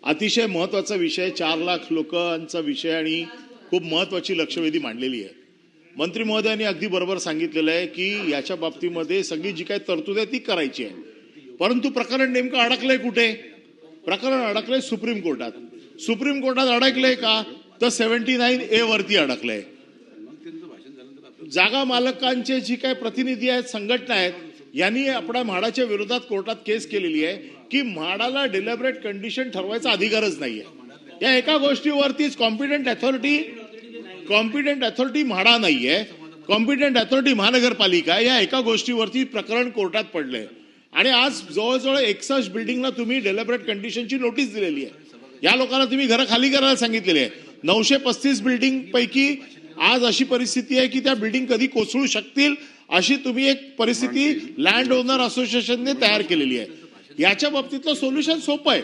अतिशय महत्त्वाचा विषय, 4 लाख लोकांचा विषय आणि खूप महत्त्वाची लक्षवेधी मांडलेली आहे। मंत्री महोदयांनी अगदी बरोबर सांगितलेलं आहे की याच्या बाबतीमध्ये सगळी जी काही तरतूद आहे ती करायची आहे, परंतु प्रकरण नेमकं अडकलंय कुठे? प्रकरण अडकलंय सुप्रीम कोर्टात। सुप्रीम कोर्टात अडकलंय का? तर 79A वरती अडकलंय। जागा मालकांचे जी काही प्रतिनिधी आहेत, संघटना आहेत, यांनी आपल्या म्हाडाच्या विरोधात कोर्टात केस केलेली आहे की म्हाडाला डेलिबरेट कंडिशन ठरवायचा अधिकारच नाहीये। या एका गोष्टीवरतीच कॉम्पिटंट अथॉरिटी म्हाडा नाहीये, कॉम्पिटंट अथॉरिटी महानगरपालिका, या एका गोष्टीवरती प्रकरण कोर्टात पडलंय। आणि आज जवळजवळ 61 बिल्डिंगला तुम्ही डेलिबरेट कंडिशनची नोटीस दिलेली आहे। या लोकांना तुम्ही घरं खाली करायला सांगितलेली आहे। 935 बिल्डिंग पैकी आज अशी परिस्थिती आहे की त्या बिल्डिंग कधी कोसळू शकतील अशी तुम्ही एक परिस्थिती लँड ओनर असोसिएशनने तयार केलेली आहे। याच्या बाबतीतलं सोल्युशन सोपं आहे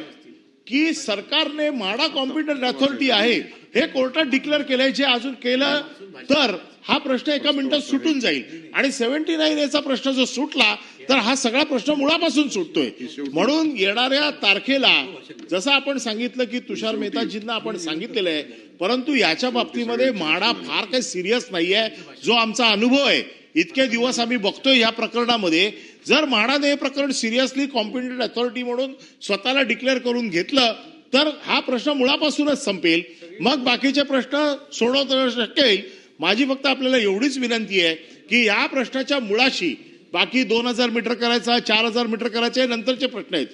की सरकारने म्हाडा कॉम्पिटंट अथॉरिटी आहे हे कोर्टात डिक्लेअर केलंय। जे अजून केलं तर हा प्रश्न एका मिनिटात सुटून जाईल आणि 79A चा प्रश्न जो सुटला तर हा सगळा प्रश्न मुळापासून सुटतोय। म्हणून येणाऱ्या तारखेला जसं आपण सांगितलं की तुषार मेहताजींना आपण सांगितलेलं आहे, परंतु याच्या बाबतीमध्ये म्हाडा फार काही सिरियस नाहीये। जो आमचा अनुभव आहे, इतके दिवस आम्ही बघतोय या प्रकरणामध्ये, जर म्हाडाने हे प्रकरण सिरियसली कॉम्पिटंट अथॉरिटी म्हणून स्वतःला डिक्लेअर करून घेतलं तर हा प्रश्न मुळापासूनच संपेल। मग बाकीचे प्रश्न सोडवता शकेल। माझी फक्त आपल्याला एवढीच विनंती आहे की या प्रश्नाच्या मुळाशी, बाकी 2000 मीटर करायचा, 4000 मीटर करायचे नंतरचे प्रश्न आहेत,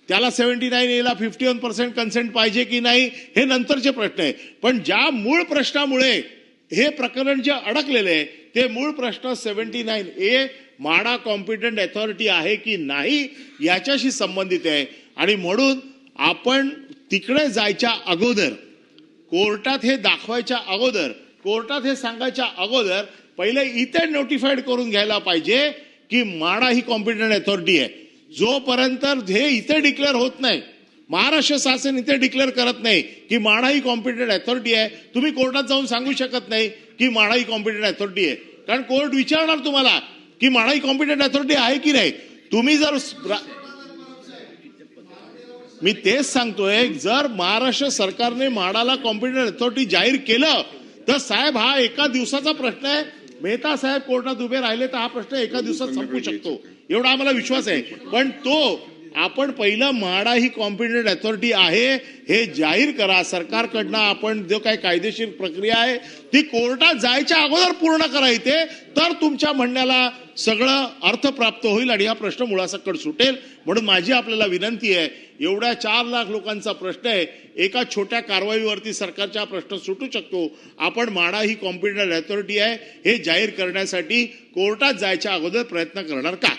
त्याला 79A ला 51% कन्सेंट पाहिजे की नाही हे नंतरचे प्रश्न आहे। पण ज्या मूळ प्रश्नामुळे हे प्रकरण जे अडकलेले आहे ते मूळ प्रश्न 79A म्हाडा कॉम्पिटंट अथॉरिटी आहे की नाही याच्याशी संबंधित आहे। आणि म्हणून आपण तिकडे जायच्या अगोदर, कोर्टात हे दाखवायच्या अगोदर, कोर्टात हे सांगायच्या अगोदर पहिले इथे नोटिफाईड करून घ्यायला पाहिजे की म्हाडा ही कॉम्पिटंट अथॉरिटी आहे। जोपर्यंत हे इथे डिक्लेअर होत नाही, महाराष्ट्र शासन इथे डिक्लेअर करत नाही की म्हाडा ही कॉम्पिटंट अथॉरिटी आहे, तुम्ही कोर्टात जाऊन सांगू शकत नाही की म्हाडा ही कॉम्पिटंट अथॉरिटी आहे। कारण कोर्ट विचारणार तुम्हाला की म्हाडा ही कॉम्पिटंट अथॉरिटी आहे की नाही। तुम्ही जर, मी तेच सांगतोय, जर महाराष्ट्र सरकारने म्हाडाला कॉम्पिटंट अथॉरिटी जाहीर केलं तर साहेब हा एका दिवसाचा प्रश्न आहे। मेहता साहेब कोर्टात उभे राहिले तर हा प्रश्न एका दिवसात संपू शकतो, एवढा आम्हाला विश्वास आहे। पण तो आपण पहिलं म्हाडा ही कॉम्पिटंट अथॉरिटी आहे हे जाहीर करा सरकारकडनं। आपण जो काही कायदेशीर प्रक्रिया आहे ती कोर्टात जायच्या अगोदर पूर्ण करा इथे, तर तुमच्या म्हणण्याला सगळं अर्थ प्राप्त होईल आणि हा प्रश्न मुळासकट सुटेल। म्हणून माझी आपल्याला विनंती आहे, एवढ्या 4 लाख लोकांचा प्रश्न आहे, एका छोट्या कारवाईवरती सरकारचा प्रश्न सुटू शकतो। आपण म्हाडा ही कॉम्पिटंट अथॉरिटी आहे हे जाहीर करण्यासाठी कोर्टात जायच्या अगोदर प्रयत्न करणार का?